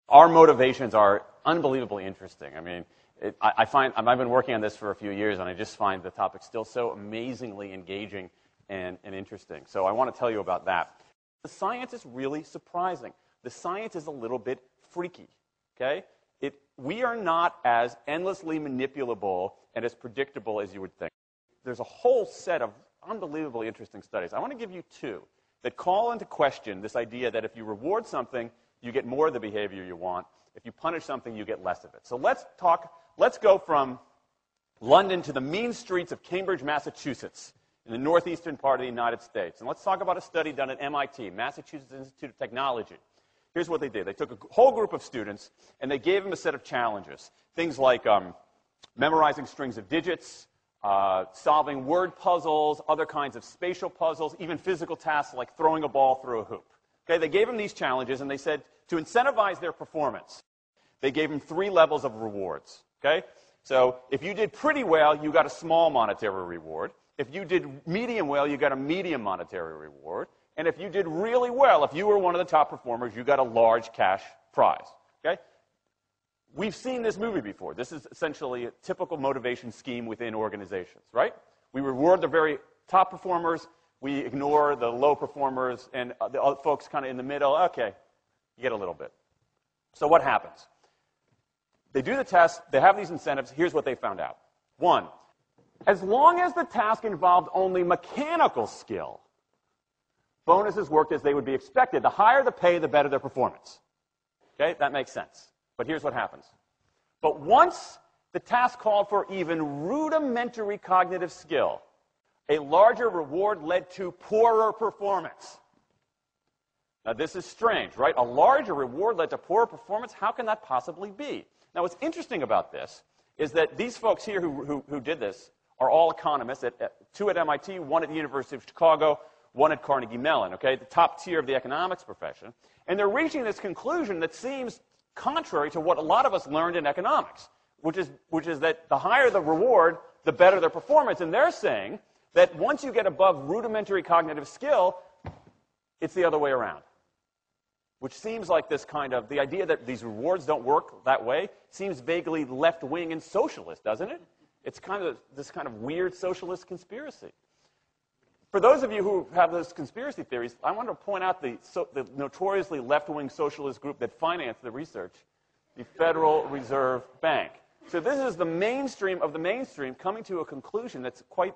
Our motivations are unbelievably interesting. I mean, I've been working on this for a few years, and I just find the topic still so amazingly engaging and interesting. So I want to tell you about that. The science is really surprising. The science is a little bit freaky, okay? We are not as endlessly manipulable and as predictable as you would think. There's a whole set of unbelievably interesting studies. I want to give you two that call into question this idea that if you reward something, you get more of the behavior you want. If you punish something, you get less of it. So let's go from London to the mean streets of Cambridge, Massachusetts, in the northeastern part of the United States. And let's talk about a study done at MIT, Massachusetts Institute of Technology. Here's what they did. They took a whole group of students, and they gave them a set of challenges. Things like memorizing strings of digits, solving word puzzles, other kinds of spatial puzzles, even physical tasks like throwing a ball through a hoop. Okay, they gave them these challenges, and they said to incentivize their performance, they gave them 3 levels of rewards. Okay? So if you did pretty well, you got a small monetary reward. If you did medium well, you got a medium monetary reward. And if you did really well, if you were one of the top performers, you got a large cash prize. Okay? We've seen this movie before. This is essentially a typical motivation scheme within organizations, right? We reward the very top performers. We ignore the low performers and the other folks kind of in the middle. Okay, you get a little bit. So what happens? They do the test. They have these incentives. Here's what they found out. 1, as long as the task involved only mechanical skill, bonuses worked as they would be expected. The higher the pay, the better their performance. Okay, that makes sense. But here's what happens. But once the task called for even rudimentary cognitive skill, a larger reward led to poorer performance. Now, this is strange, right? A larger reward led to poorer performance? How can that possibly be? Now, what's interesting about this is that these folks here who did this are all economists, 2 at MIT, 1 at the University of Chicago, 1 at Carnegie Mellon, okay, the top tier of the economics profession. And they're reaching this conclusion that seems contrary to what a lot of us learned in economics, which is that the higher the reward, the better their performance. And they're saying that once you get above rudimentary cognitive skill, it's the other way around. Which seems like this kind of, the idea that these rewards don't work that way seems vaguely left-wing and socialist, doesn't it? It's kind of this kind of weird socialist conspiracy. For those of you who have those conspiracy theories, I want to point out the notoriously left-wing socialist group that financed the research, the Federal Reserve Bank. So this is the mainstream of the mainstream coming to a conclusion that's quite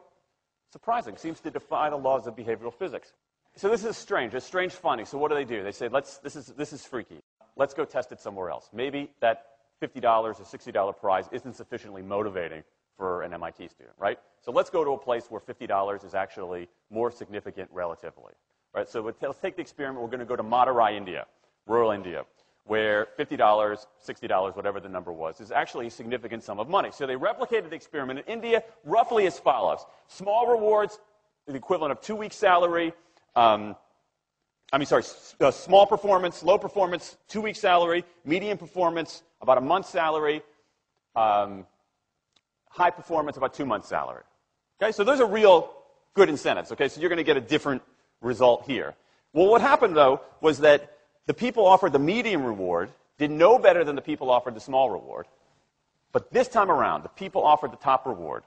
surprising, seems to defy the laws of behavioral physics. So this is strange. It's strange finding. So what do? They say, this is freaky. Let's go test it somewhere else. Maybe that $50 or $60 prize isn't sufficiently motivating for an MIT student, right? So let's go to a place where $50 is actually more significant relatively, right? So let's take the experiment. We're going to go to Madurai, India, rural India, where $50, $60, whatever the number was, is actually a significant sum of money. So they replicated the experiment in India roughly as follows. Small rewards, the equivalent of 2 weeks' salary. Small performance, low performance, 2 weeks' salary. Medium performance, about a month's salary. High performance, about 2 months' salary. Okay, so those are real good incentives. Okay, so you're going to get a different result here. Well, what happened, though, was that the people offered the medium reward did no better than the people offered the small reward. But this time around, the people offered the top reward.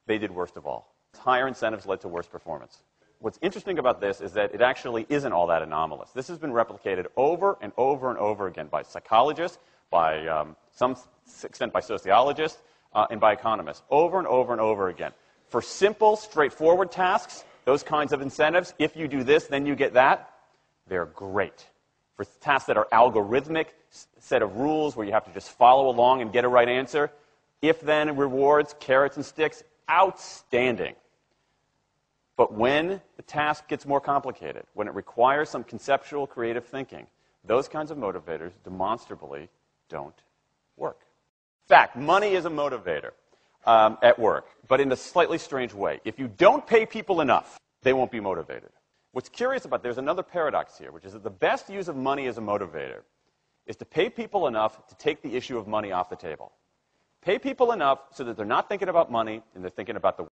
They did worst of all. Higher incentives led to worse performance. What's interesting about this is that it actually isn't all that anomalous. This has been replicated over and over and over again by psychologists, by some extent by sociologists, and by economists, over and over and over again. For simple, straightforward tasks, those kinds of incentives, if you do this, then you get that, they're great. For tasks that are algorithmic, set of rules where you have to just follow along and get a right answer, if-then rewards, carrots and sticks, outstanding. But when the task gets more complicated, when it requires some conceptual, creative thinking, those kinds of motivators demonstrably don't work. In fact, money is a motivator at work, but in a slightly strange way. If you don't pay people enough, they won't be motivated. What's curious about, there's another paradox here, which is that the best use of money as a motivator is to pay people enough to take the issue of money off the table. Pay people enough so that they're not thinking about money and they're thinking about the work.